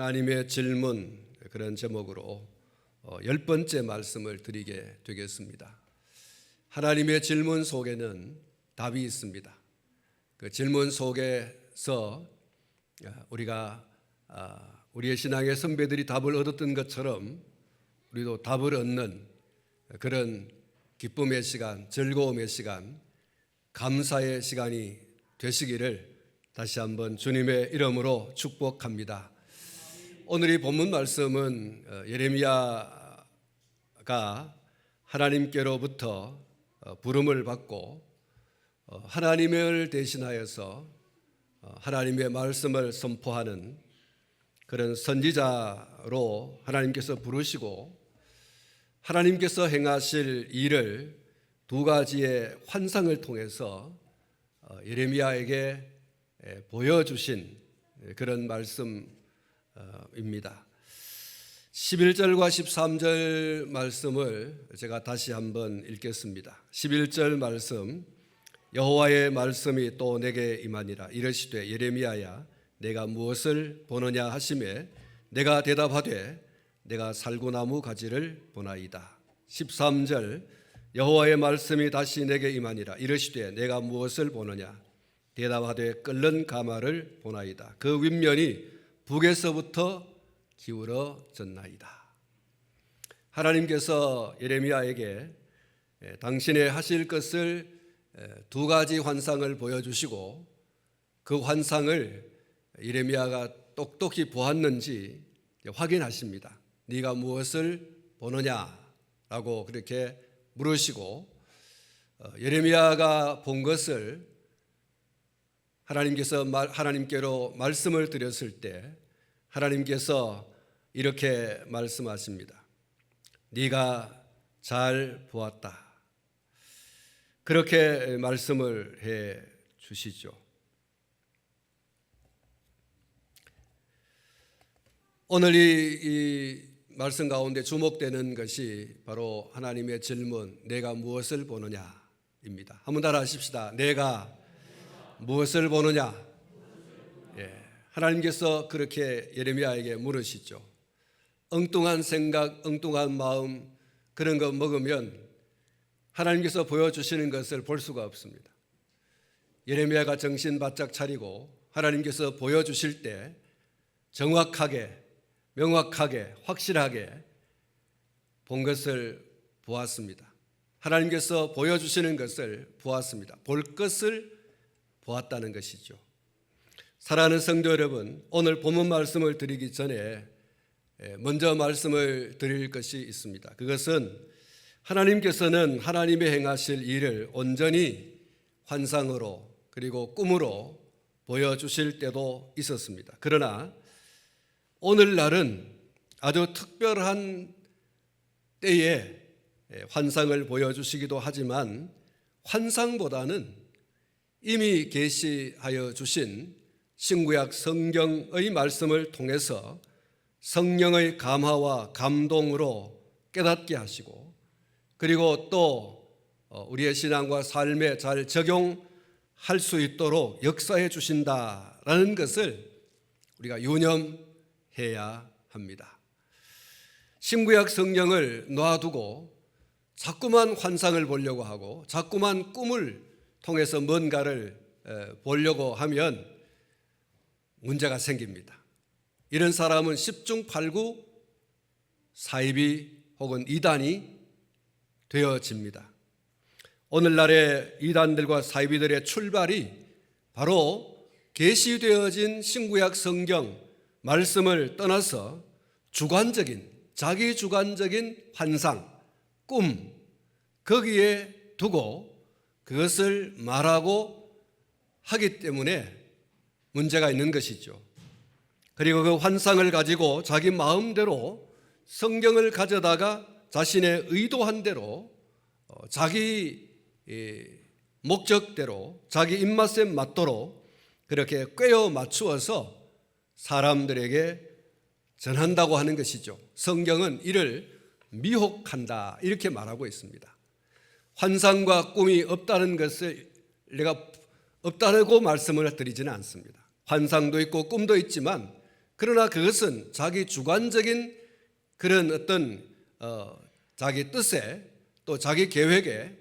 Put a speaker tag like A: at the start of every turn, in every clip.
A: 하나님의 질문, 그런 제목으로 10번째 말씀을 드리게 되겠습니다. 하나님의 질문 속에는 답이 있습니다. 그 질문 속에서 우리가 우리의 신앙의 선배들이 답을 얻었던 것처럼 우리도 답을 얻는 그런 기쁨의 시간, 즐거움의 시간, 감사의 시간이 되시기를 다시 한번 주님의 이름으로 축복합니다. 오늘 이 본문 말씀은 예레미야가 하나님께로부터 부름을 받고 하나님을 대신하여서 하나님의 말씀을 선포하는 그런 선지자로 하나님께서 부르시고 하나님께서 행하실 일을 두 가지의 환상을 통해서 예레미야에게 보여주신 그런 말씀입니다. 11절과 13절 말씀을 제가 다시 한번 읽겠습니다. 11절 말씀, 여호와의 말씀이 또 내게 임하니라. 이르시되 예레미야야 내가 무엇을 보느냐 하시매 내가 대답하되 내가 살구나무 가지를 보나이다. 13절, 여호와의 말씀이 다시 내게 임하니라. 이르시되 내가 무엇을 보느냐 대답하되 끓는 가마를 보나이다. 그 윗면이 북에서부터 기울어졌나이다. 하나님께서 예레미야에게 당신의 하실 것을 두 가지 환상을 보여주시고 그 환상을 예레미야가 똑똑히 보았는지 확인하십니다. 네가 무엇을 보느냐라고 그렇게 물으시고 예레미야가 본 것을 하나님께로 말씀을 드렸을 때 하나님께서 이렇게 말씀하십니다. 네가 잘 보았다. 그렇게 말씀을 해 주시죠. 오늘 이 말씀 가운데 주목되는 것이 바로 하나님의 질문, 내가 무엇을 보느냐입니다. 한번 따라 하십시다. 내가 무엇을 보느냐? 하나님께서 그렇게 예레미야에게 물으시죠. 엉뚱한 생각, 엉뚱한 마음, 그런 거 먹으면 하나님께서 보여주시는 것을 볼 수가 없습니다. 예레미야가 정신 바짝 차리고 하나님께서 보여주실 때 정확하게, 명확하게, 확실하게 본 것을 보았습니다. 하나님께서 보여주시는 것을 보았습니다. 볼 것을 보았다는 것이죠. 사랑하는 성도 여러분, 오늘 본문 말씀을 드리기 전에 먼저 말씀을 드릴 것이 있습니다. 그것은 하나님께서는 하나님의 행하실 일을 온전히 환상으로 그리고 꿈으로 보여주실 때도 있었습니다. 그러나 오늘날은 아주 특별한 때에 환상을 보여주시기도 하지만 환상보다는 이미 계시하여 주신 신구약 성경의 말씀을 통해서 성령의 감화와 감동으로 깨닫게 하시고 그리고 또 우리의 신앙과 삶에 잘 적용할 수 있도록 역사해 주신다라는 것을 우리가 유념해야 합니다. 신구약 성경을 놔두고 자꾸만 환상을 보려고 하고 자꾸만 꿈을 통해서 뭔가를 보려고 하면 문제가 생깁니다. 이런 사람은 10중 8구 사이비 혹은 이단이 되어집니다. 오늘날의 이단들과 사이비들의 출발이 바로 계시되어진 신구약 성경 말씀을 떠나서 주관적인, 자기 주관적인 환상, 꿈, 거기에 두고 그것을 말하고 하기 때문에 문제가 있는 것이죠. 그리고 그 환상을 가지고 자기 마음대로 성경을 가져다가 자신의 의도한 대로 자기 목적대로 자기 입맛에 맞도록 그렇게 꿰어 맞추어서 사람들에게 전한다고 하는 것이죠. 성경은 이를 미혹한다 이렇게 말하고 있습니다. 환상과 꿈이 없다는 것을 내가 없다고 말씀을 드리지는 않습니다. 환상도 있고 꿈도 있지만 그러나 그것은 자기 주관적인 그런 어떤 자기 뜻에 또 자기 계획에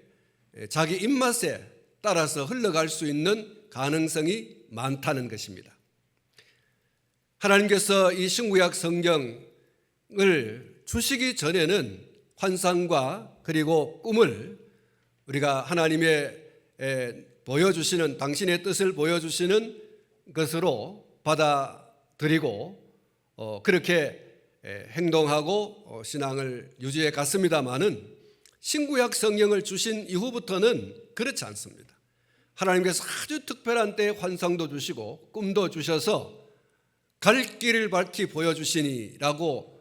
A: 자기 입맛에 따라서 흘러갈 수 있는 가능성이 많다는 것입니다. 하나님께서 이 신구약 성경을 주시기 전에는 환상과 그리고 꿈을 우리가 하나님의 보여주시는 당신의 뜻을 보여주시는 것으로 받아들이고 그렇게 행동하고 신앙을 유지해 갔습니다마는 신구약 성경을 주신 이후부터는 그렇지 않습니다. 하나님께서 아주 특별한 때에 환상도 주시고 꿈도 주셔서 갈 길을 밝히 보여주시니라고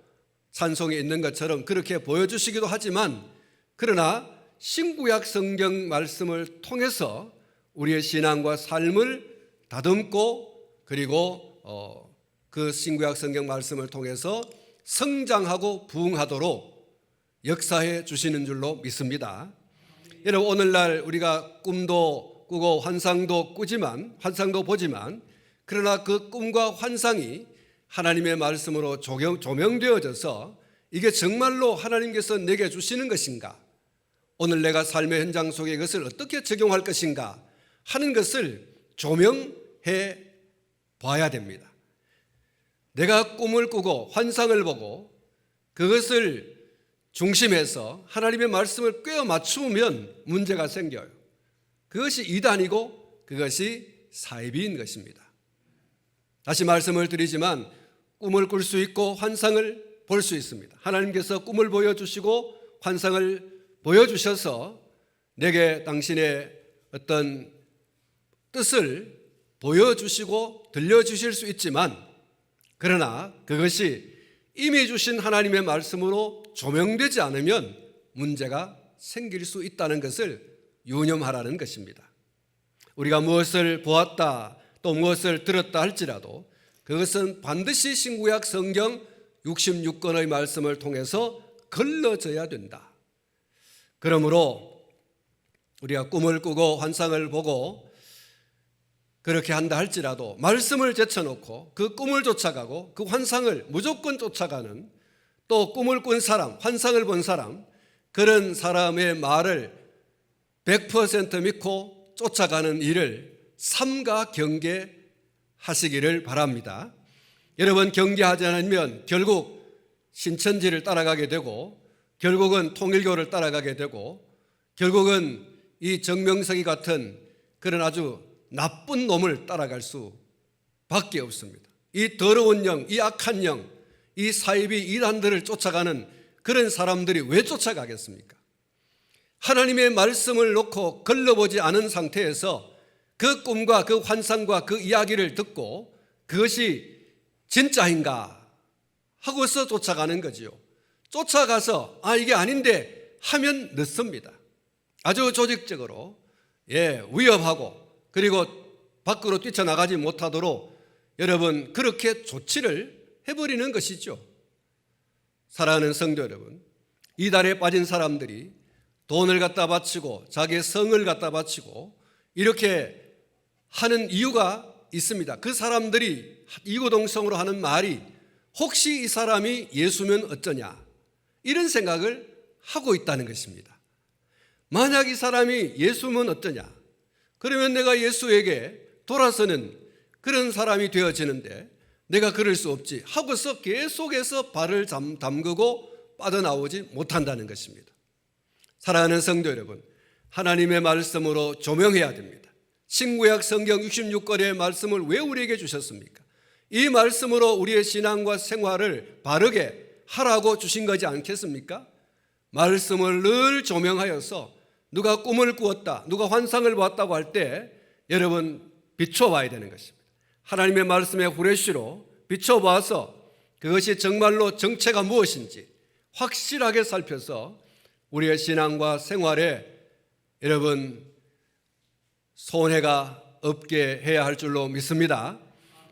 A: 찬송에 있는 것처럼 그렇게 보여주시기도 하지만 그러나 신구약 성경 말씀을 통해서 우리의 신앙과 삶을 다듬고 그리고 그 신구약 성경 말씀을 통해서 성장하고 부흥하도록 역사해 주시는 줄로 믿습니다. 여러분, 오늘날 우리가 꿈도 꾸고 환상도 보지만 그러나 그 꿈과 환상이 하나님의 말씀으로 조명되어져서 이게 정말로 하나님께서 내게 주시는 것인가, 오늘 내가 삶의 현장 속에 이것을 어떻게 적용할 것인가 하는 것을 조명해 봐야 됩니다. 내가 꿈을 꾸고 환상을 보고 그것을 중심해서 하나님의 말씀을 꿰어 맞추면 문제가 생겨요. 그것이 이단이고 그것이 사이비인 것입니다. 다시 말씀을 드리지만 꿈을 꿀 수 있고 환상을 볼 수 있습니다. 하나님께서 꿈을 보여주시고 환상을 보여주셔서 내게 당신의 어떤 뜻을 보여주시고 들려주실 수 있지만 그러나 그것이 이미 주신 하나님의 말씀으로 조명되지 않으면 문제가 생길 수 있다는 것을 유념하라는 것입니다. 우리가 무엇을 보았다 또 무엇을 들었다 할지라도 그것은 반드시 신구약 성경 66권의 말씀을 통해서 걸러져야 된다. 그러므로 우리가 꿈을 꾸고 환상을 보고 그렇게 한다 할지라도 말씀을 제쳐놓고 그 꿈을 쫓아가고 그 환상을 무조건 쫓아가는, 또 꿈을 꾼 사람, 환상을 본 사람, 그런 사람의 말을 100% 믿고 쫓아가는 일을 삼가 경계하시기를 바랍니다. 여러분, 경계하지 않으면 결국 신천지를 따라가게 되고 결국은 통일교를 따라가게 되고 결국은 이 정명석이 같은 그런 아주 나쁜 놈을 따라갈 수밖에 없습니다. 이 더러운 영, 이 악한 영, 이 사이비 이단들을 쫓아가는 그런 사람들이 왜 쫓아가겠습니까? 하나님의 말씀을 놓고 걸러보지 않은 상태에서 그 꿈과 그 환상과 그 이야기를 듣고 그것이 진짜인가 하고서 쫓아가는 거지요. 쫓아가서 이게 아닌데 하면 늦습니다. 아주 조직적으로 위협하고 그리고 밖으로 뛰쳐나가지 못하도록 여러분 그렇게 조치를 해버리는 것이죠. 사랑하는 성도 여러분, 이단에 빠진 사람들이 돈을 갖다 바치고 자기의 성을 갖다 바치고 이렇게 하는 이유가 있습니다. 그 사람들이 이구동성으로 하는 말이 혹시 이 사람이 예수면 어쩌냐 이런 생각을 하고 있다는 것입니다. 만약 이 사람이 예수면 어떠냐, 그러면 내가 예수에게 돌아서는 그런 사람이 되어지는데 내가 그럴 수 없지 하고서 계속해서 발을 담그고 빠져나오지 못한다는 것입니다. 사랑하는 성도 여러분, 하나님의 말씀으로 조명해야 됩니다. 신구약 성경 66권의 말씀을 왜 우리에게 주셨습니까? 이 말씀으로 우리의 신앙과 생활을 바르게 하라고 주신 거지 않겠습니까? 말씀을 늘 조명하여서 누가 꿈을 꾸었다, 누가 환상을 보았다고 할 때 여러분 비춰봐야 되는 것입니다. 하나님의 말씀의 후레쉬로 비춰봐서 그것이 정말로 정체가 무엇인지 확실하게 살펴서 우리의 신앙과 생활에 여러분 손해가 없게 해야 할 줄로 믿습니다.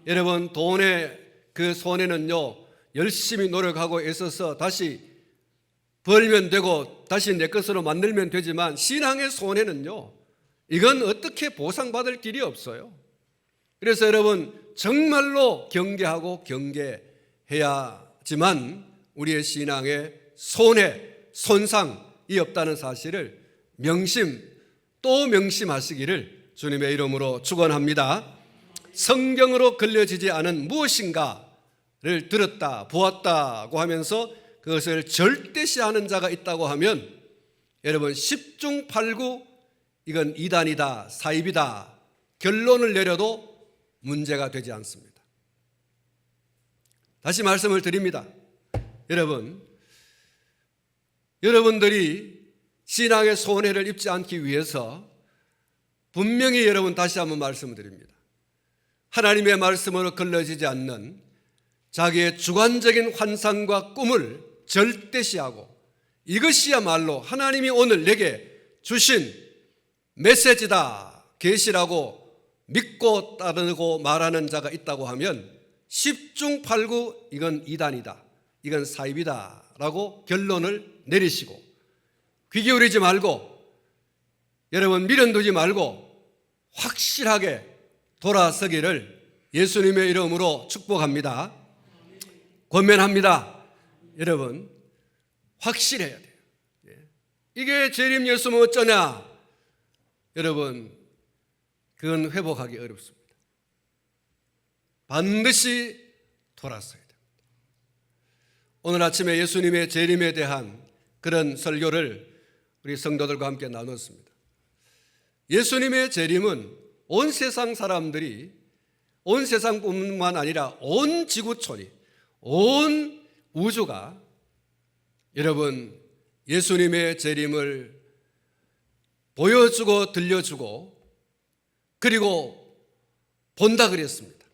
A: 여러분, 돈의 그 손해는요, 열심히 노력하고 애써서 다시 벌면 되고 다시 내 것으로 만들면 되지만 신앙의 손해는요, 이건 어떻게 보상받을 길이 없어요. 그래서 여러분, 정말로 경계하고 경계해야지만 우리의 신앙에 손해, 손상이 없다는 사실을 또 명심하시기를 주님의 이름으로 축원합니다. 성경으로 걸려지지 않은 무엇인가를 들었다, 보았다고 하면서 그것을 절대시하는 자가 있다고 하면 여러분 10중 8구 이건 이단이다, 사입이다 결론을 내려도 문제가 되지 않습니다. 다시 말씀을 드립니다. 여러분들이 신앙의 손해를 입지 않기 위해서 분명히 다시 한번 말씀을 드립니다. 하나님의 말씀으로 걸러지지 않는 자기의 주관적인 환상과 꿈을 절대시하고 이것이야말로 하나님이 오늘 내게 주신 메시지다, 계시라고 믿고 따르고 말하는 자가 있다고 하면 10중 8구 이건 이단이다, 이건 사입이다 라고 결론을 내리시고 귀 기울이지 말고 여러분 미련 두지 말고 확실하게 돌아서기를 예수님의 이름으로 축복합니다. 권면합니다. 여러분 확실해야 돼요. 이게 재림 예수면 어쩌냐? 여러분 그건 회복하기 어렵습니다. 반드시 돌아서야 됩니다. 오늘 아침에 예수님의 재림에 대한 그런 설교를 우리 성도들과 함께 나눴습니다. 예수님의 재림은 온 세상 사람들이, 온 세상뿐만 아니라 온 지구촌이, 온 우주가 여러분 예수님의 재림을 보여주고 들려주고 그리고 본다 그랬습니다.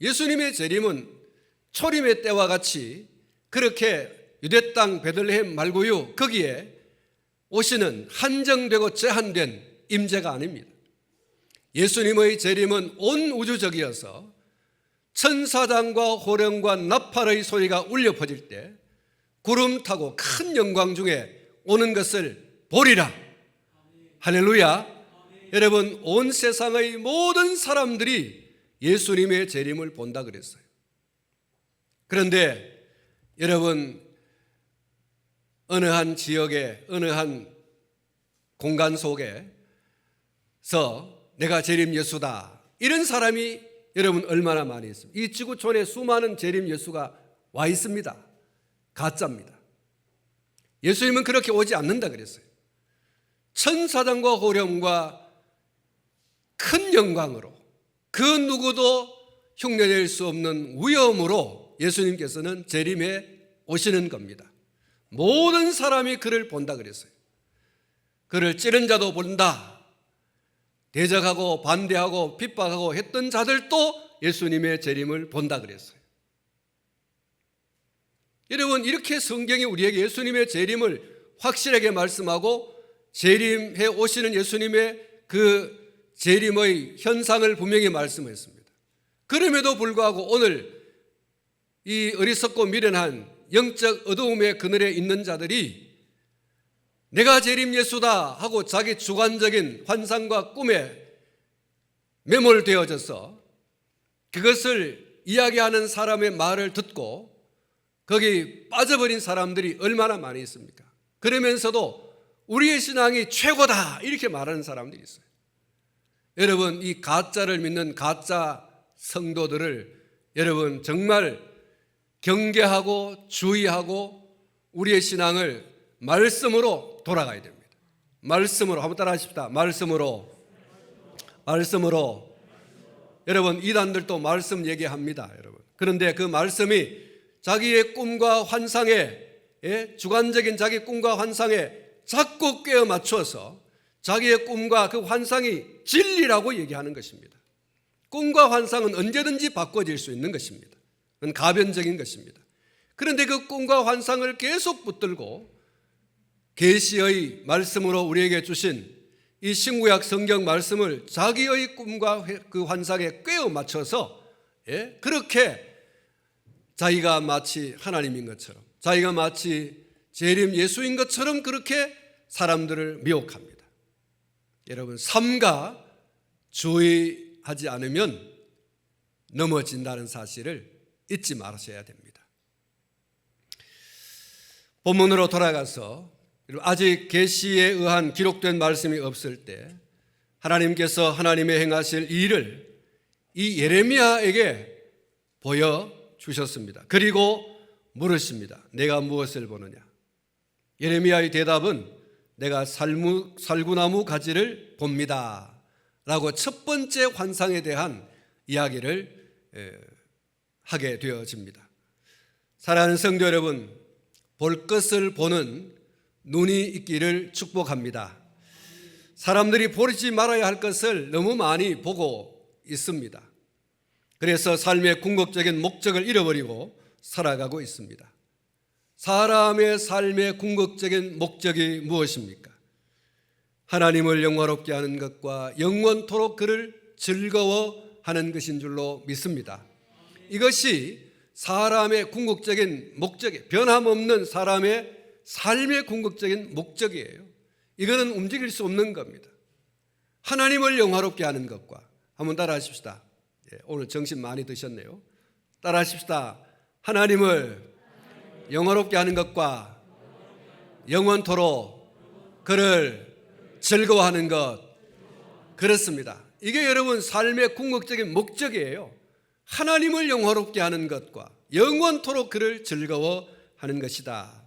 A: 예수님의 재림은 초림의 때와 같이 그렇게 유대 땅 베들레헴 말고요 거기에 오시는 한정되고 제한된 임재가 아닙니다. 예수님의 재림은 온 우주적이어서 천사장과 호령과 나팔의 소리가 울려 퍼질 때 구름 타고 큰 영광 중에 오는 것을 보리라. 할렐루야. 여러분 온 세상의 모든 사람들이 예수님의 재림을 본다 그랬어요. 그런데 여러분 어느 한 지역에 어느 한 공간 속에서 내가 재림 예수다 이런 사람이 여러분 얼마나 많이 있습니까? 이 지구촌에 수많은 재림 예수가 와 있습니다. 가짜입니다. 예수님은 그렇게 오지 않는다 그랬어요. 천사장과 호령과 큰 영광으로 그 누구도 흉내낼 수 없는 위엄으로 예수님께서는 재림에 오시는 겁니다. 모든 사람이 그를 본다 그랬어요. 그를 찌른 자도 본다. 대적하고 반대하고 핍박하고 했던 자들도 예수님의 재림을 본다 그랬어요. 여러분 이렇게 성경이 우리에게 예수님의 재림을 확실하게 말씀하고 재림해 오시는 예수님의 그 재림의 현상을 분명히 말씀했습니다. 그럼에도 불구하고 오늘 이 어리석고 미련한 영적 어두움의 그늘에 있는 자들이 내가 재림 예수다 하고 자기 주관적인 환상과 꿈에 매몰되어져서 그것을 이야기하는 사람의 말을 듣고 거기 빠져버린 사람들이 얼마나 많이 있습니까? 그러면서도 우리의 신앙이 최고다 이렇게 말하는 사람들이 있어요. 여러분 이 가짜를 믿는 가짜 성도들을 여러분 정말 경계하고 주의하고 우리의 신앙을 말씀으로 돌아가야 됩니다. 말씀으로 한번 따라 하십시다. 말씀으로. 여러분 이단들도 말씀 얘기합니다. 여러분 그런데 그 말씀이 자기의 꿈과 환상에 주관적인 자기 꿈과 환상에 자꾸 꿰어 맞춰서 자기의 꿈과 그 환상이 진리라고 얘기하는 것입니다. 꿈과 환상은 언제든지 바꿔질 수 있는 것입니다. 그건 가변적인 것입니다. 그런데 그 꿈과 환상을 계속 붙들고 계시의 말씀으로 우리에게 주신 이 신구약 성경 말씀을 자기의 꿈과 그 환상에 꿰어 맞춰서 그렇게 자기가 마치 하나님인 것처럼 자기가 마치 재림 예수인 것처럼 그렇게 사람들을 미혹합니다. 여러분 삼가 주의하지 않으면 넘어진다는 사실을 잊지 마셔야 됩니다. 본문으로 돌아가서 아직 계시에 의한 기록된 말씀이 없을 때 하나님께서 하나님의 행하실 일을 이 예레미야에게 보여주셨습니다. 그리고 물으십니다. 내가 무엇을 보느냐? 예레미야의 대답은 내가 살구나무 가지를 봅니다 라고 첫 번째 환상에 대한 이야기를 하게 되어집니다. 사랑하는 성도 여러분, 볼 것을 보는 눈이 있기를 축복합니다. 사람들이 보지 말아야 할 것을 너무 많이 보고 있습니다. 그래서 삶의 궁극적인 목적을 잃어버리고 살아가고 있습니다. 사람의 삶의 궁극적인 목적이 무엇입니까? 하나님을 영화롭게 하는 것과 영원토록 그를 즐거워하는 것인 줄로 믿습니다. 이것이 사람의 궁극적인 목적이 변함없는 사람의 삶의 궁극적인 목적이에요. 이거는 움직일 수 없는 겁니다. 하나님을 영화롭게 하는 것과 한번 따라 하십시다. 오늘 정신 많이 드셨네요. 따라 하십시다. 하나님을 영화롭게 하는 것과 영원토록 그를 즐거워하는 것. 그렇습니다. 이게 여러분 삶의 궁극적인 목적이에요. 하나님을 영화롭게 하는 것과 영원토록 그를 즐거워하는 것이다.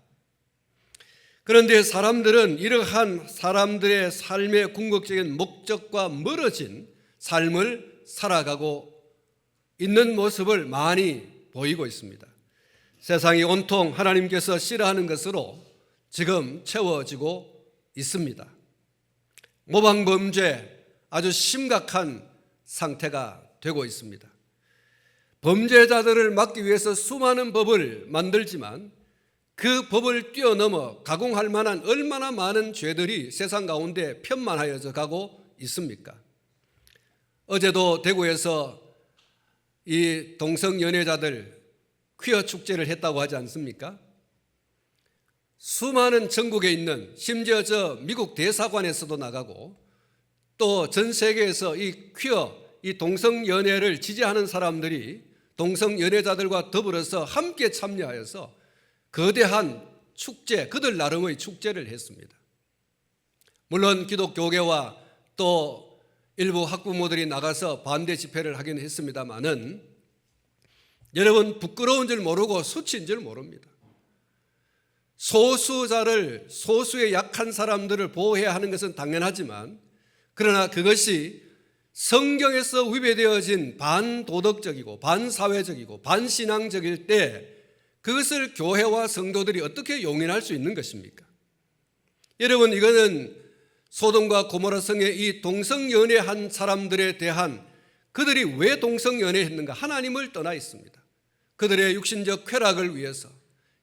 A: 그런데 사람들은 이러한 사람들의 삶의 궁극적인 목적과 멀어진 삶을 살아가고 있는 모습을 많이 보이고 있습니다. 세상이 온통 하나님께서 싫어하는 것으로 지금 채워지고 있습니다. 모방범죄 아주 심각한 상태가 되고 있습니다. 범죄자들을 막기 위해서 수많은 법을 만들지만 그 법을 뛰어넘어 가공할 만한 얼마나 많은 죄들이 세상 가운데 편만하여져 가고 있습니까? 어제도 대구에서 이 동성연애자들 퀴어 축제를 했다고 하지 않습니까? 수많은 전국에 있는 심지어 저 미국 대사관에서도 나가고 또 전 세계에서 이 퀴어, 이 동성연애를 지지하는 사람들이 동성연애자들과 더불어서 함께 참여하여서 거대한 축제, 그들 나름의 축제를 했습니다. 물론 기독교계와 또 일부 학부모들이 나가서 반대 집회를 하긴 했습니다마는 여러분 부끄러운 줄 모르고 수치인 줄 모릅니다. 소수의 약한 사람들을 보호해야 하는 것은 당연하지만 그러나 그것이 성경에서 위배되어진 반도덕적이고 반사회적이고 반신앙적일 때 그것을 교회와 성도들이 어떻게 용인할 수 있는 것입니까? 여러분 이거는 소돔과 고모라 성의 이 동성연애한 사람들에 대한 그들이 왜 동성연애했는가? 하나님을 떠나 있습니다. 그들의 육신적 쾌락을 위해서,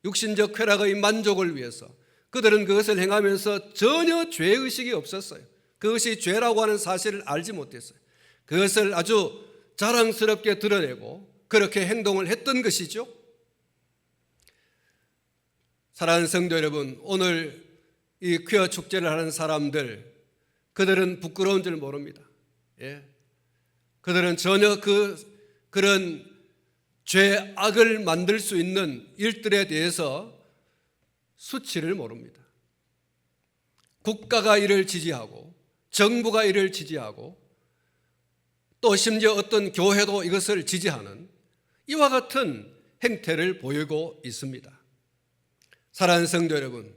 A: 육신적 쾌락의 만족을 위해서 그들은 그것을 행하면서 전혀 죄의식이 없었어요. 그것이 죄라고 하는 사실을 알지 못했어요. 그것을 아주 자랑스럽게 드러내고 그렇게 행동을 했던 것이죠. 사랑하는 성도 여러분, 오늘 이 퀴어 축제를 하는 사람들, 그들은 부끄러운 줄 모릅니다. 그들은 전혀 그런 죄악을 만들 수 있는 일들에 대해서 수치를 모릅니다. 국가가 이를 지지하고 정부가 이를 지지하고 또 심지어 어떤 교회도 이것을 지지하는 이와 같은 행태를 보이고 있습니다. 사랑하는 성도 여러분,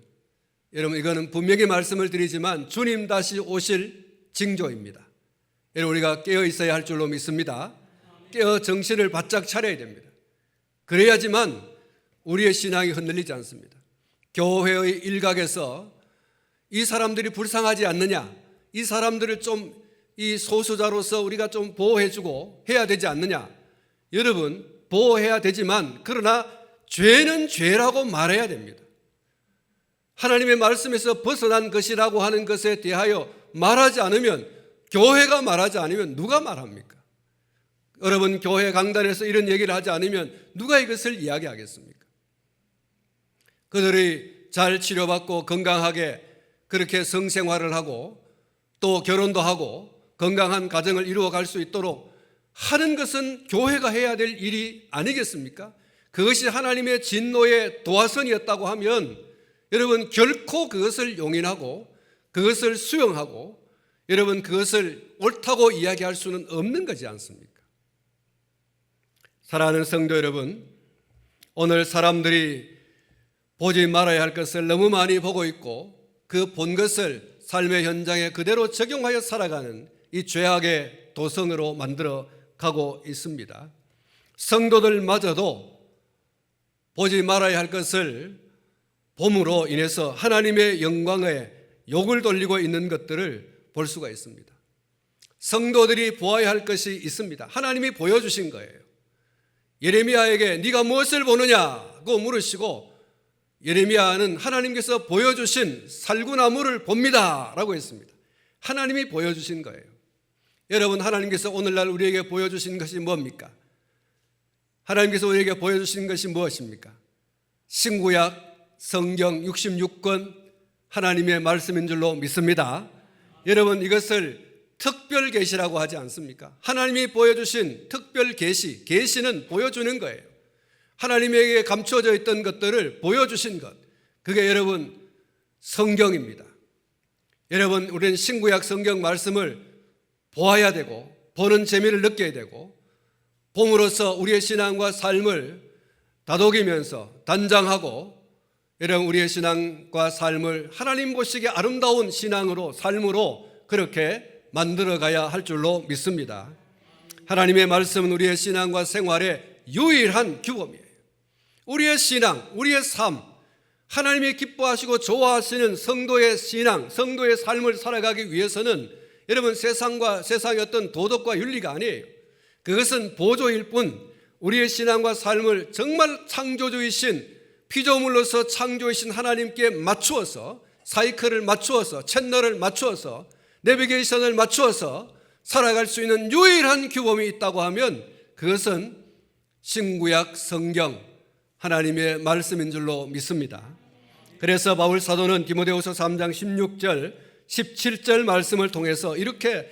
A: 이거는 분명히 말씀을 드리지만 주님 다시 오실 징조입니다. 여러분 우리가 깨어 있어야 할 줄로 믿습니다. 깨어 정신을 바짝 차려야 됩니다. 그래야지만 우리의 신앙이 흔들리지 않습니다. 교회의 일각에서 이 사람들이 불쌍하지 않느냐, 이 사람들을 좀 이 소수자로서 우리가 좀 보호해주고 해야 되지 않느냐. 여러분 보호해야 되지만 그러나 죄는 죄라고 말해야 됩니다. 하나님의 말씀에서 벗어난 것이라고 하는 것에 대하여 말하지 않으면, 교회가 말하지 않으면 누가 말합니까? 여러분 교회 강단에서 이런 얘기를 하지 않으면 누가 이것을 이야기하겠습니까? 그들이 잘 치료받고 건강하게 그렇게 성생활을 하고 또 결혼도 하고 건강한 가정을 이루어갈 수 있도록 하는 것은 교회가 해야 될 일이 아니겠습니까? 그것이 하나님의 진노의 도화선이었다고 하면 여러분 결코 그것을 용인하고 그것을 수용하고 여러분 그것을 옳다고 이야기할 수는 없는 거지 않습니까? 사랑하는 성도 여러분, 오늘 사람들이 보지 말아야 할 것을 너무 많이 보고 있고 그 본 것을 삶의 현장에 그대로 적용하여 살아가는 이 죄악의 도성으로 만들어 가고 있습니다. 성도들마저도 보지 말아야 할 것을 봄으로 인해서 하나님의 영광에 욕을 돌리고 있는 것들을 볼 수가 있습니다. 성도들이 보아야 할 것이 있습니다. 하나님이 보여주신 거예요. 예레미야에게 네가 무엇을 보느냐고 물으시고 예레미야는 하나님께서 보여주신 살구나무를 봅니다 라고 했습니다. 하나님이 보여주신 거예요. 여러분, 하나님께서 오늘날 우리에게 보여주신 것이 뭡니까? 하나님께서 우리에게 보여주신 것이 무엇입니까? 신구약 성경 66권 하나님의 말씀인 줄로 믿습니다. 여러분, 이것을 특별 계시라고 하지 않습니까? 하나님이 보여주신 특별 계시, 계시는 보여주는 거예요. 하나님에게 감추어져 있던 것들을 보여주신 것, 그게 여러분 성경입니다. 여러분, 우리는 신구약 성경 말씀을 보아야 되고 보는 재미를 느껴야 되고 봄으로써 우리의 신앙과 삶을 다독이면서 단장하고 여러분 우리의 신앙과 삶을 하나님 보시기에 아름다운 신앙으로 삶으로 그렇게 만들어가야 할 줄로 믿습니다. 하나님의 말씀은 우리의 신앙과 생활의 유일한 규범이에요. 우리의 신앙, 우리의 삶, 하나님이 기뻐하시고 좋아하시는 성도의 신앙, 성도의 삶을 살아가기 위해서는 여러분 세상의 어떤 도덕과 윤리가 아니에요. 그것은 보조일 뿐 우리의 신앙과 삶을 정말 창조주이신 피조물로서 창조이신 하나님께 맞추어서 사이클을 맞추어서 채널을 맞추어서 내비게이션을 맞추어서 살아갈 수 있는 유일한 규범이 있다고 하면 그것은 신구약 성경 하나님의 말씀인 줄로 믿습니다. 그래서 바울 사도는 디모데후서 3장 16절 17절 말씀을 통해서 이렇게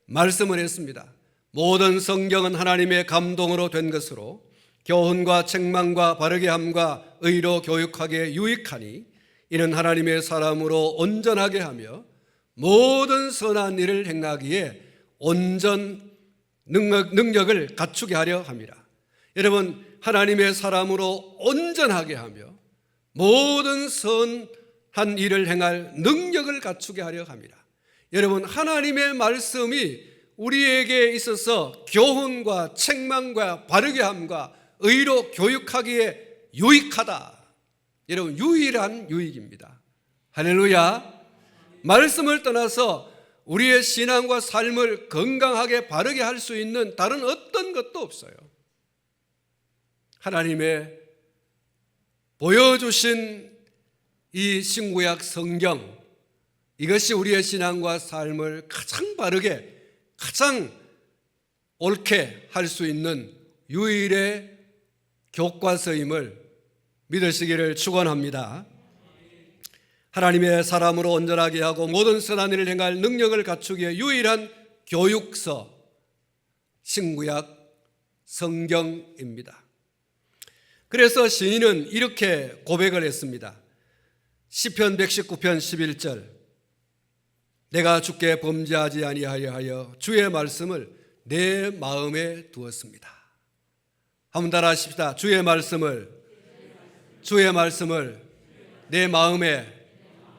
A: 말씀을 했습니다. 모든 성경은 하나님의 감동으로 된 것으로 교훈과 책망과 바르게 함과 의로 교육하기에 유익하니 이는 하나님의 사람으로 온전하게 하며 모든 선한 일을 행하기에 온전 능력을 갖추게 하려 함이라. 여러분, 하나님의 사람으로 온전하게 하며 모든 선한 일을 행할 능력을 갖추게 하려 함이라. 여러분, 하나님의 말씀이 우리에게 있어서 교훈과 책망과 바르게 함과 의로 교육하기에 유익하다. 여러분, 유일한 유익입니다. 할렐루야. 말씀을 떠나서 우리의 신앙과 삶을 건강하게 바르게 할 수 있는 다른 어떤 것도 없어요. 하나님의 보여주신 이 신구약 성경, 이것이 우리의 신앙과 삶을 가장 바르게 가장 옳게 할 수 있는 유일의 교과서임을 믿으시기를 축원합니다. 하나님의 사람으로 온전하게 하고 모든 선한 일을 행할 능력을 갖추기에 유일한 교육서 신구약 성경입니다. 그래서 시인은 이렇게 고백을 했습니다. 시편 119편 11절 내가 주께 범죄하지 아니하여 하여 주의 말씀을 내 마음에 두었습니다. 한번 따라 하십시다. 주의 말씀을 내 마음에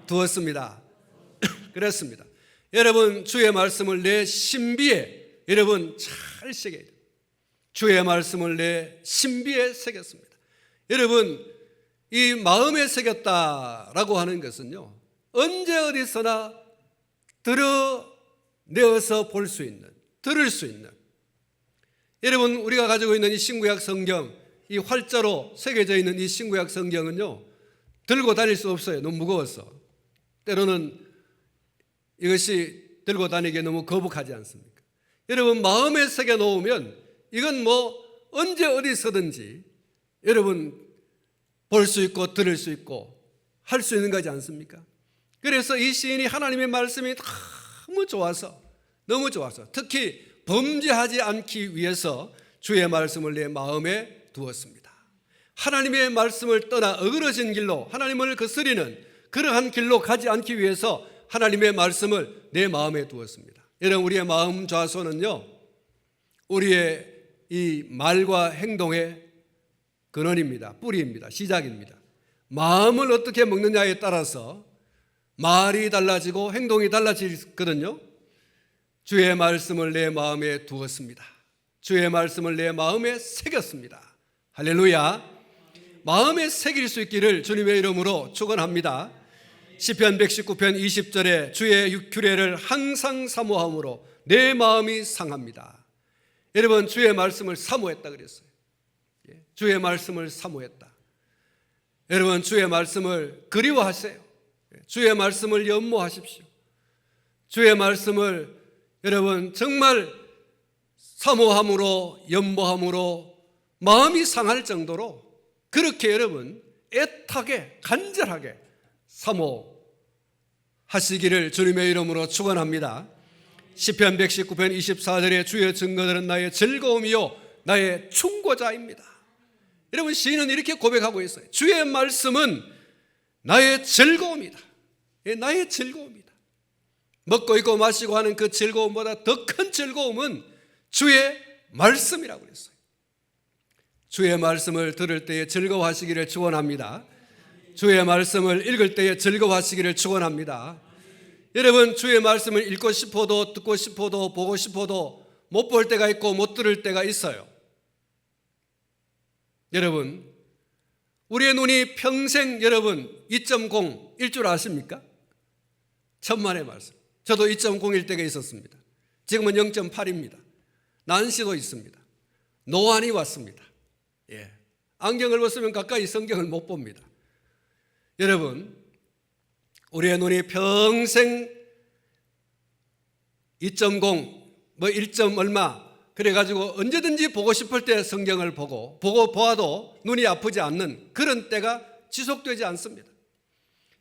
A: 두었습니다. 그렇습니다. 여러분, 주의 말씀을 내 신비에 여러분 잘 새겨야 돼요. 주의 말씀을 내 신비에 새겼습니다. 여러분, 이 마음에 새겼다라고 하는 것은요, 언제 어디서나 드러내어서 볼 수 있는, 들을 수 있는, 여러분 우리가 가지고 있는 이 신구약 성경, 이 활자로 새겨져 있는 이 신구약 성경은요 들고 다닐 수 없어요. 너무 무거워서. 때로는 이것이 들고 다니기에 너무 거북하지 않습니까? 여러분, 마음에 새겨 놓으면 이건 뭐 언제 어디서든지 여러분 볼 수 있고 들을 수 있고 할 수 있는 거지 않습니까? 그래서 이 시인이 하나님의 말씀이 너무 좋아서 특히 범죄하지 않기 위해서 주의 말씀을 내 마음에 두었습니다. 하나님의 말씀을 떠나 어그러진 길로 하나님을 거스리는 그러한 길로 가지 않기 위해서 하나님의 말씀을 내 마음에 두었습니다. 여러분, 우리의 마음 좌소는요, 우리의 이 말과 행동의 근원입니다. 뿌리입니다. 시작입니다. 마음을 어떻게 먹느냐에 따라서 말이 달라지고 행동이 달라지거든요. 주의 말씀을 내 마음에 두었습니다. 주의 말씀을 내 마음에 새겼습니다. 할렐루야. 마음에 새길 수 있기를 주님의 이름으로 축원합니다. 시편 119편 20절에 주의 규례를 항상 사모함으로 내 마음이 상합니다. 여러분, 주의 말씀을 사모했다 그랬어요. 주의 말씀을 사모했다. 여러분, 주의 말씀을 그리워하세요. 주의 말씀을 연모하십시오. 주의 말씀을 여러분 정말 사모함으로 연모함으로 마음이 상할 정도로 그렇게 여러분 애타게 간절하게 사모하시기를 주님의 이름으로 축원합니다. 시편 119편 24절에 주의 증거들은 나의 즐거움이요 나의 충고자입니다. 여러분, 시인은 이렇게 고백하고 있어요. 주의 말씀은 나의 즐거움이다. 나의 즐거움이다. 먹고 입고 마시고 하는 그 즐거움보다 더 큰 즐거움은 주의 말씀이라고 그랬어요. 주의 말씀을 들을 때에 즐거워하시기를 축원합니다. 주의 말씀을 읽을 때에 즐거워하시기를 축원합니다. 여러분, 주의 말씀을 읽고 싶어도 듣고 싶어도 보고 싶어도 못 볼 때가 있고 못 들을 때가 있어요. 여러분, 우리의 눈이 평생 여러분 2.0일 줄 아십니까? 천만의 말씀. 저도 2.0일 때가 있었습니다. 지금은 0.8입니다. 난시도 있습니다. 노안이 왔습니다. 안경을 벗으면 가까이 성경을 못 봅니다. 여러분, 우리의 눈이 평생 2.0 1점 얼마 그래가지고 언제든지 보고 싶을 때 성경을 보고 보아도 눈이 아프지 않는 그런 때가 지속되지 않습니다.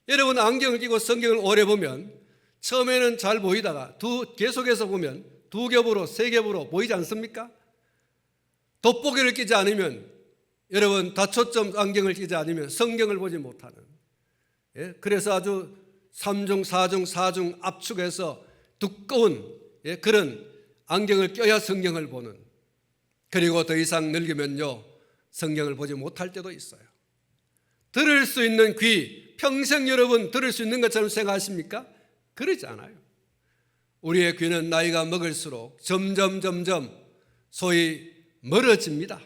A: 여러분, 안경을 끼고 성경을 오래 보면 처음에는 잘 보이다가 계속해서 보면 2겹으로 3겹으로 보이지 않습니까? 돋보기를 끼지 않으면 여러분 다초점 안경을 끼지 않으면 성경을 보지 못하는, 그래서 아주 3중 4중 4중 압축해서 두꺼운 그런 안경을 껴야 성경을 보는, 그리고 더 이상 늙으면요 성경을 보지 못할 때도 있어요. 들을 수 있는 귀, 평생 여러분 들을 수 있는 것처럼 생각하십니까? 그러지 않아요. 우리의 귀는 나이가 먹을수록 점점 소위 멀어집니다.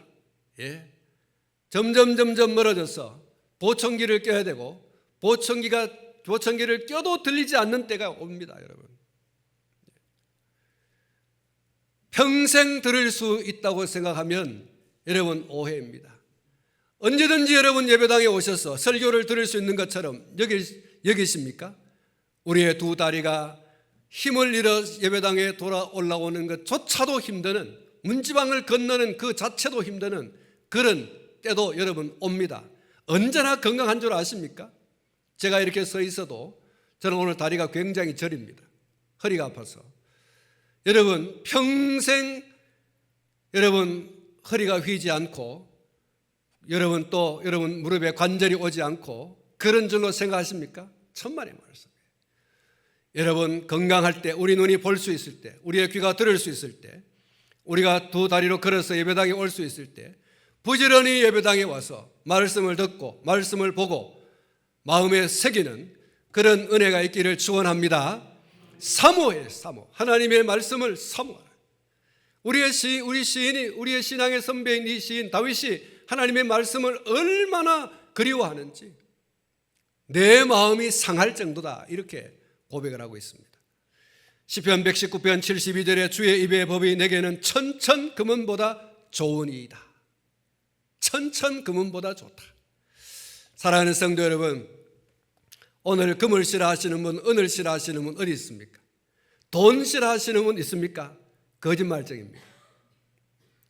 A: 점점 멀어져서 보청기를 껴야 되고 보청기를 껴도 들리지 않는 때가 옵니다. 여러분, 평생 들을 수 있다고 생각하면 여러분 오해입니다. 언제든지 여러분 예배당에 오셔서 설교를 들을 수 있는 것처럼 여기십니까? 우리의 두 다리가 힘을 잃어 예배당에 올라오는 것조차도 힘드는, 문지방을 건너는 그 자체도 힘드는 그런 때도 여러분 옵니다. 언제나 건강한 줄 아십니까? 제가 이렇게 서 있어도 저는 오늘 다리가 굉장히 저립니다. 허리가 아파서. 여러분, 평생 여러분 허리가 휘지 않고 여러분 무릎에 관절이 오지 않고 그런 줄로 생각하십니까? 천만의 말씀이에요. 여러분, 건강할 때, 우리 눈이 볼 수 있을 때, 우리의 귀가 들을 수 있을 때, 우리가 두 다리로 걸어서 예배당에 올 수 있을 때 부지런히 예배당에 와서 말씀을 듣고 말씀을 보고 마음에 새기는 그런 은혜가 있기를 축원합니다. 사모해요. 하나님의 말씀을 사모하라. 우리의 신앙의 선배인 이 시인 다윗이 하나님의 말씀을 얼마나 그리워하는지 내 마음이 상할 정도다, 이렇게 고백을 하고 있습니다. 시편 119편 72절에 주의 입의 법이 내게는 천천 금은보다 좋으니이다. 천천 금은보다 좋다. 사랑하는 성도 여러분, 오늘 금을 싫어하시는 분, 은을 싫어하시는 분 어디 있습니까? 돈 싫어하시는 분 있습니까? 거짓말쟁입니다.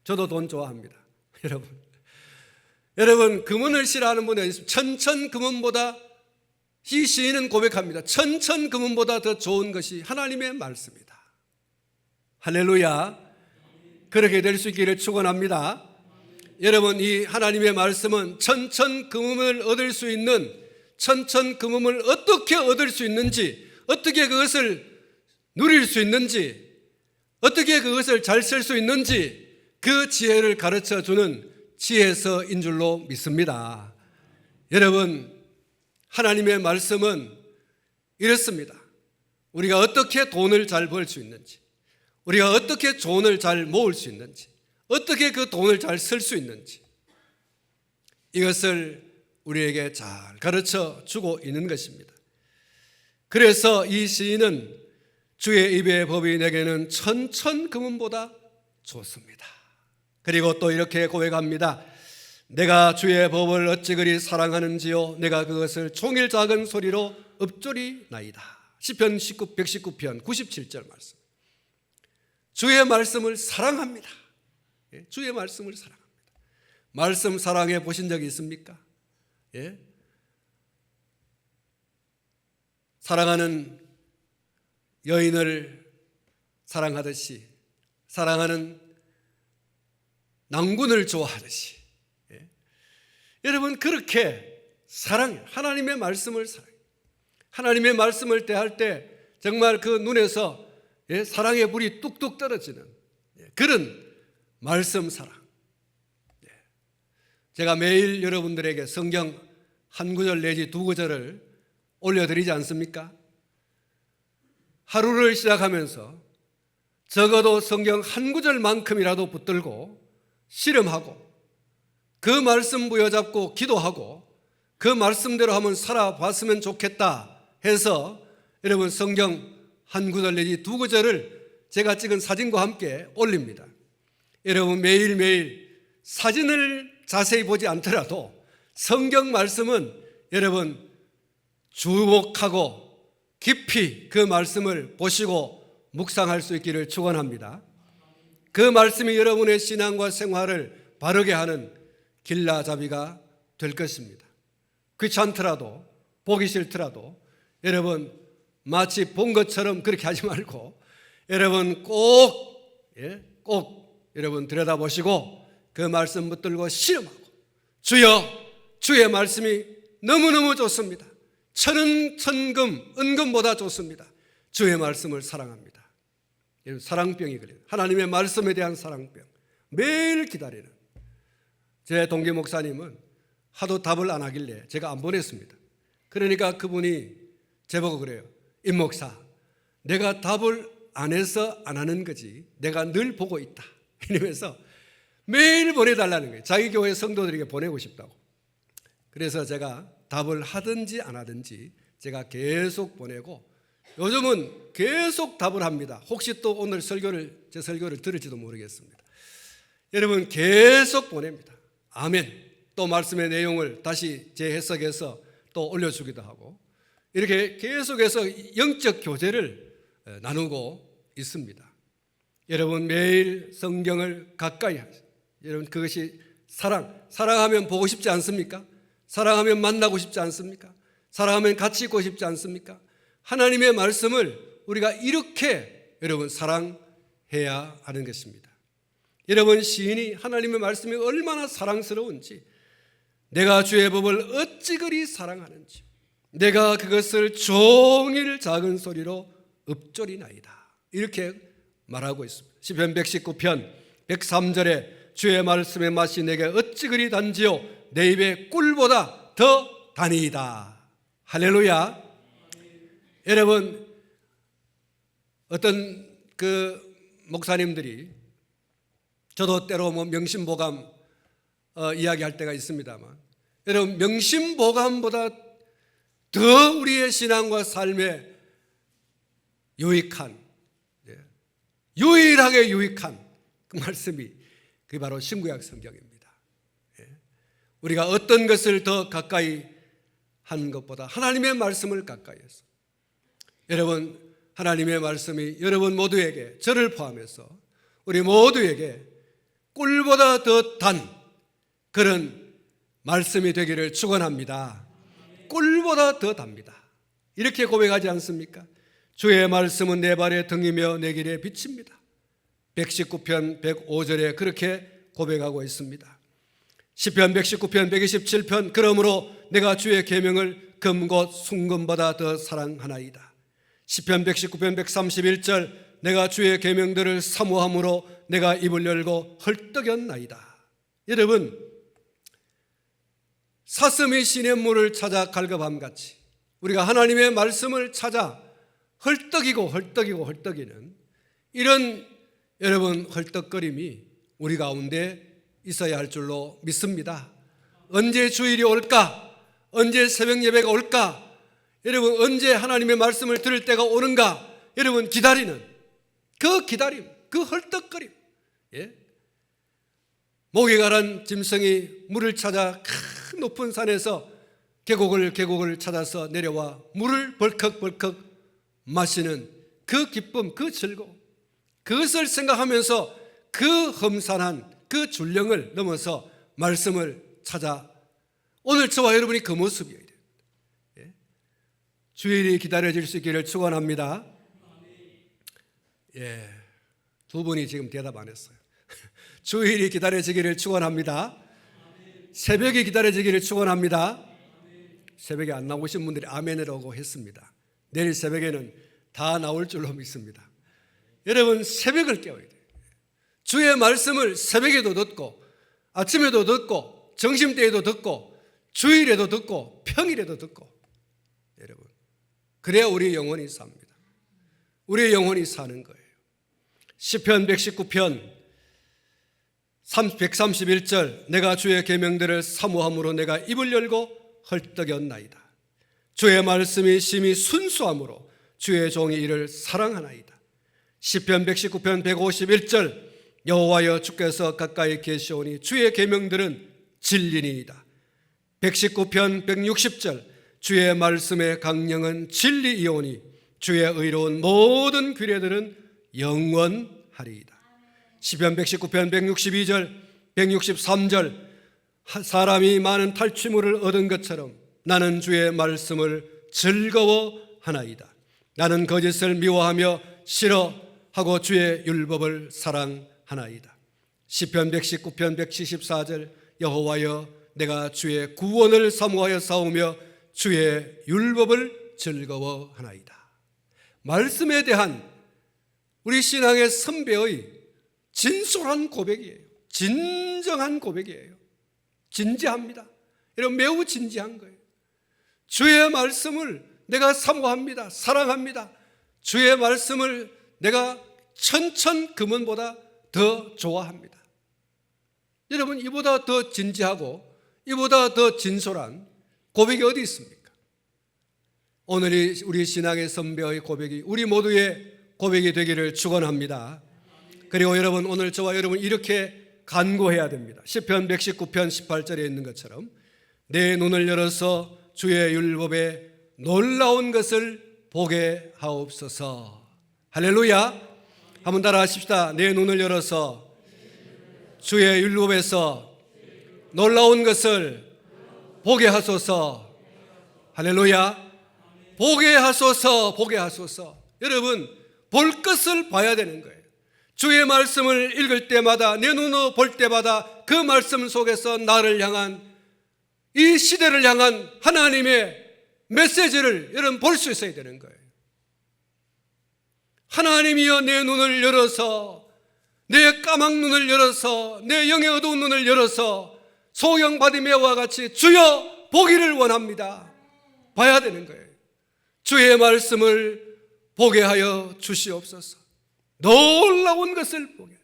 A: 저도 돈 좋아합니다. 여러분 금은을 싫어하는 분이 있습니다. 천천 금은보다, 이 시인은 고백합니다. 천천 금은보다 더 좋은 것이 하나님의 말씀이다. 할렐루야. 그렇게 될 수 있기를 축원합니다. 여러분, 이 하나님의 말씀은 천천금음을 얻을 수 있는, 천천금음을 어떻게 얻을 수 있는지, 어떻게 그것을 누릴 수 있는지, 어떻게 그것을 잘 쓸 수 있는지 그 지혜를 가르쳐 주는 지혜서인 줄로 믿습니다. 여러분, 하나님의 말씀은 이렇습니다. 우리가 어떻게 돈을 잘 벌 수 있는지, 우리가 어떻게 돈을 잘 모을 수 있는지, 어떻게 그 돈을 잘 쓸 수 있는지, 이것을 우리에게 잘 가르쳐 주고 있는 것입니다. 그래서 이 시인은 주의 입의 법이 내게는 천천금음보다 좋습니다. 그리고 또 이렇게 고백합니다. 내가 주의 법을 어찌 그리 사랑하는지요, 내가 그것을 종일 작은 소리로 읊조리나이다. 시편 119편 97절 말씀. 주의 말씀을 사랑합니다. 주의 말씀을 사랑합니다. 말씀 사랑해 보신 적이 있습니까? 예? 사랑하는 여인을 사랑하듯이, 사랑하는 낭군을 좋아하듯이, 예? 여러분, 그렇게 사랑해. 하나님의 말씀을 사랑해. 하나님의 말씀을 대할 때 정말 그 눈에서 사랑의 불이 뚝뚝 떨어지는 그런 말씀 사랑. 제가 매일 여러분들에게 성경 한 구절 내지 두 구절을 올려드리지 않습니까? 하루를 시작하면서 적어도 성경 한 구절만큼이라도 붙들고 씨름하고 그 말씀 부여잡고 기도하고 그 말씀대로 한번 살아봤으면 좋겠다 해서 여러분 성경 한 구절 내지 두 구절을 제가 찍은 사진과 함께 올립니다. 여러분, 매일매일 사진을 자세히 보지 않더라도 성경 말씀은 여러분 주목하고 깊이 그 말씀을 보시고 묵상할 수 있기를 축원합니다. 그 말씀이 여러분의 신앙과 생활을 바르게 하는 길라잡이가 될 것입니다. 귀찮더라도, 보기 싫더라도 여러분 마치 본 것처럼 그렇게 하지 말고 여러분 꼭 여러분 들여다보시고 그 말씀 붙들고 실험하고, 주여, 주의 말씀이 너무너무 좋습니다. 천은 천금, 은금보다 좋습니다. 주의 말씀을 사랑합니다. 사랑병이 걸려요. 하나님의 말씀에 대한 사랑병. 매일 기다리는. 제 동기 목사님은 하도 답을 안 하길래 제가 안 보냈습니다. 그러니까 그분이 제보고 그래요. 임 목사, 내가 답을 안 해서 안 하는 거지 내가 늘 보고 있다. 이러면서 매일 보내달라는 거예요. 자기 교회 성도들에게 보내고 싶다고. 그래서 제가 답을 하든지 안 하든지 제가 계속 보내고 요즘은 계속 답을 합니다. 혹시 또 오늘 제 설교를 들을지도 모르겠습니다. 여러분 계속 보냅니다. 아멘. 또 말씀의 내용을 다시 재해석해서 또 올려주기도 하고 이렇게 계속해서 영적 교제를 나누고 있습니다. 여러분 매일 성경을 가까이 하세요. 여러분 그것이 사랑하면 보고 싶지 않습니까? 사랑하면 만나고 싶지 않습니까? 사랑하면 같이 있고 싶지 않습니까? 하나님의 말씀을 우리가 이렇게 여러분 사랑해야 하는 것입니다. 여러분 시인이 하나님의 말씀이 얼마나 사랑스러운지, 내가 주의 법을 어찌 그리 사랑하는지, 내가 그것을 종일 작은 소리로 읊조리나이다. 이렇게 말하고 있습니다. 시편 119편 103절에 주의 말씀의 맛이 내게 어찌 그리 단지요, 내 입에 꿀보다 더 다니이다. 할렐루야. 여러분 어떤 그 목사님들이, 저도 때로 명심보감 이야기할 때가 있습니다만, 여러분 명심보감보다 더 우리의 신앙과 삶에 유익한, 유일하게 유익한 그 말씀이 그게 바로 신구약 성경입니다. 우리가 어떤 것을 더 가까이 한 것보다 하나님의 말씀을 가까이 해서, 여러분 하나님의 말씀이 여러분 모두에게, 저를 포함해서 우리 모두에게 꿀보다 더 단 그런 말씀이 되기를 축원합니다. 꿀보다 더 답니다. 이렇게 고백하지 않습니까? 주의 말씀은 내 발의 등이며 내 길의 빛입니다. 119편 105절에 그렇게 고백하고 있습니다. 시편 119편 127편 그러므로 내가 주의 계명을 금곧 순금보다 더 사랑하나이다. 시편 119편 131절 내가 주의 계명들을 사모함으로 내가 입을 열고 헐떡였나이다. 여러분, 사슴이 시냇물을 찾아 갈급함같이 우리가 하나님의 말씀을 찾아 헐떡이는 이런 여러분 헐떡거림이 우리 가운데 있어야 할 줄로 믿습니다. 언제 주일이 올까? 언제 새벽 예배가 올까? 여러분, 언제 하나님의 말씀을 들을 때가 오는가? 여러분, 기다리는 그 기다림, 그 헐떡거림. 목이 가란 짐승이 물을 찾아 큰 높은 산에서 계곡을 찾아서 내려와 물을 벌컥벌컥 마시는 그 기쁨, 그 즐거움, 그것을 생각하면서 그 험산한 그 줄령을 넘어서 말씀을 찾아 오늘 저와 여러분이 그 모습이에요. 주일이 기다려질 수 있기를 축원합니다. 두 분이 지금 대답 안 했어요. 주일이 기다려지기를 축원합니다. 새벽이 기다려지기를 축원합니다. 새벽에 안 나오신 분들이 아멘이라고 했습니다. 내일 새벽에는 다 나올 줄로 믿습니다. 여러분, 새벽을 깨워야 돼요. 주의 말씀을 새벽에도 듣고 아침에도 듣고 점심때에도 듣고 주일에도 듣고 평일에도 듣고, 여러분, 그래야 우리 영혼이 삽니다. 우리의 영혼이 사는 거예요. 시편 119편 131절 내가 주의 계명들을 사모함으로 내가 입을 열고 헐떡였나이다. 주의 말씀이 심히 순수함으로 주의 종이 이를 사랑하나이다. 시편 119편 151절 여호와여 주께서 가까이 계시오니 주의 계명들은 진리니이다. 119편 160절 주의 말씀의 강령은 진리이오니 주의 의로운 모든 규례들은 영원하리이다. 시편 119편 162절 163절 사람이 많은 탈취물을 얻은 것처럼 나는 주의 말씀을 즐거워하나이다. 나는 거짓을 미워하며 싫어하고 주의 율법을 사랑하나이다. 시편 119편 174절 여호와여 내가 주의 구원을 사모하여 싸우며 주의 율법을 즐거워하나이다. 말씀에 대한 우리 신앙의 선배의 진솔한 고백이에요. 진정한 고백이에요. 진지합니다. 여러분, 매우 진지한 거예요. 주의 말씀을 내가 사모합니다. 사랑합니다. 주의 말씀을 내가 천천금원보다 더 좋아합니다. 여러분, 이보다 더 진지하고 이보다 더 진솔한 고백이 어디 있습니까? 오늘이 우리 신앙의 선배의 고백이 우리 모두의 고백이 되기를 축원합니다. 그리고 여러분, 오늘 저와 여러분 이렇게 간구해야 됩니다. 시편 119편 18절에 있는 것처럼 내 눈을 열어서 주의 율법에 놀라운 것을 보게 하옵소서. 할렐루야. 한번 따라 하십시다. 내 눈을 열어서 주의 율법에서 놀라운 것을 보게 하소서. 할렐루야. 보게 하소서. 보게 하소서. 여러분, 볼 것을 봐야 되는 거예요. 주의 말씀을 읽을 때마다, 내 눈으로 볼 때마다 그 말씀 속에서 나를 향한, 이 시대를 향한 하나님의 메시지를 여러분 볼 수 있어야 되는 거예요. 하나님이여 내 눈을 열어서, 내 까막 눈을 열어서, 내 영의 어두운 눈을 열어서 소경 바디메오와 같이 주여 보기를 원합니다. 봐야 되는 거예요. 주의 말씀을 보게 하여 주시옵소서. 놀라운 것을 보게,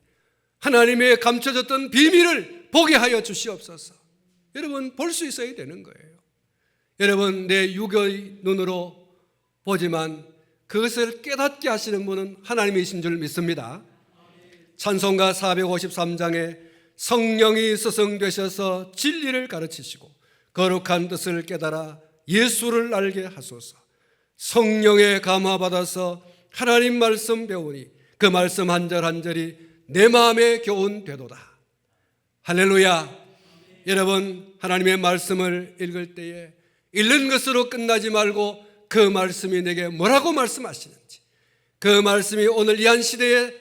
A: 하나님의 감춰졌던 비밀을 보게 하여 주시옵소서. 여러분, 볼 수 있어야 되는 거예요. 여러분, 내 육의 눈으로 보지만 그것을 깨닫게 하시는 분은 하나님이신 줄 믿습니다. 찬송가 453장에 성령이 스승되셔서 진리를 가르치시고 거룩한 뜻을 깨달아 예수를 알게 하소서. 성령의 감화받아서 하나님 말씀 배우니 그 말씀 한 절 한 절이 내 마음의 교훈 되도다. 할렐루야. 여러분, 하나님의 말씀을 읽을 때에 읽는 것으로 끝나지 말고 그 말씀이 내게 뭐라고 말씀하시는지, 그 말씀이 오늘 이 한 시대에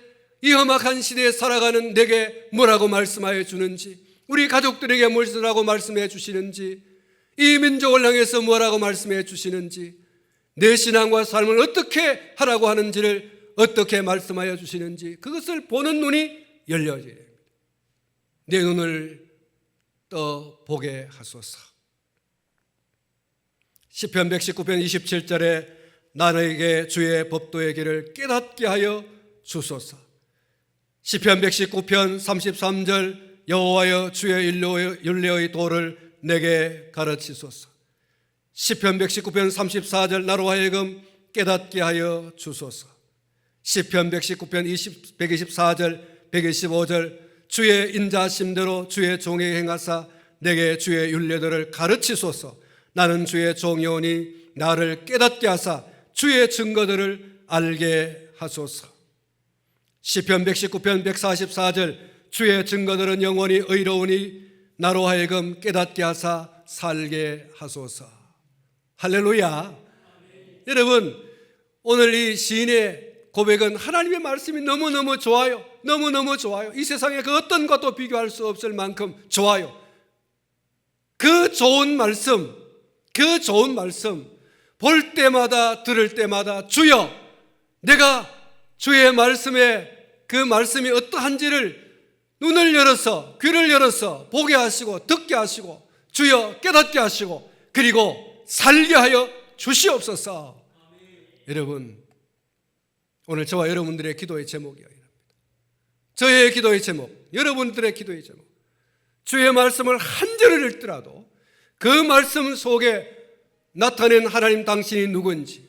A: 이 험악한 시대에 살아가는 내게 뭐라고 말씀하여 주는지, 우리 가족들에게 뭐라고 말씀해 주시는지, 이 민족을 향해서 뭐라고 말씀해 주시는지, 내 신앙과 삶을 어떻게 하라고 하는지를 어떻게 말씀하여 주시는지, 그것을 보는 눈이 열려져야 됩니다. 내 눈을 떠보게 하소서. 시편 119편 27절에 나에게 주의 법도의 길을 깨닫게 하여 주소서. 시편 119편 33절 여호와여 주의 율례의 도를 내게 가르치소서. 시편 119편 34절 나로 하여금 깨닫게 하여 주소서. 시편 119편 124절 125절 주의 인자심대로 주의 종에게 행하사 내게 주의 율례들을 가르치소서. 나는 주의 종이오니 나를 깨닫게 하사 주의 증거들을 알게 하소서. 시편 119편 144절 주의 증거들은 영원히 의로우니 나로 하여금 깨닫게 하사 살게 하소서. 할렐루야. 여러분, 오늘 이 시인의 고백은 하나님의 말씀이 너무너무 좋아요. 너무너무 좋아요. 이 세상에 그 어떤 것도 비교할 수 없을 만큼 좋아요. 그 좋은 말씀 볼 때마다 들을 때마다 주여, 내가 주의 말씀에 그 말씀이 어떠한지를 눈을 열어서 귀를 열어서 보게 하시고 듣게 하시고 주여 깨닫게 하시고 그리고 살게 하여 주시옵소서. 여러분, 오늘 저와 여러분들의 기도의 제목이어야 합니다. 저의 기도의 제목, 여러분들의 기도의 제목, 주의 말씀을 한 절을 읽더라도 그 말씀 속에 나타낸 하나님 당신이 누구인지,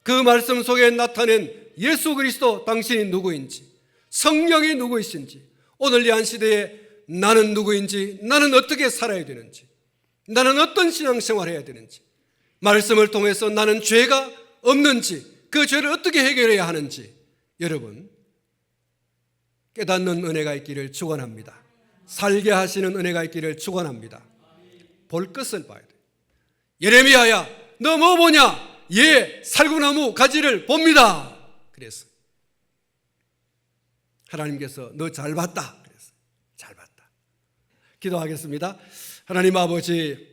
A: 그 말씀 속에 나타낸 예수 그리스도 당신이 누구인지, 성령이 누구이신지, 오늘 이 한 시대에 나는 누구인지, 나는 어떻게 살아야 되는지, 나는 어떤 신앙생활을 해야 되는지, 말씀을 통해서 나는 죄가 없는지, 그 죄를 어떻게 해결해야 하는지 여러분 깨닫는 은혜가 있기를 축원합니다. 살게 하시는 은혜가 있기를 축원합니다. 볼 것을 봐야 돼요. 예레미야야 너 뭐 보냐? 예, 살구나무 가지를 봅니다. 그래서 하나님께서 너 잘 봤다. 그래서 잘 봤다. 기도하겠습니다. 하나님 아버지,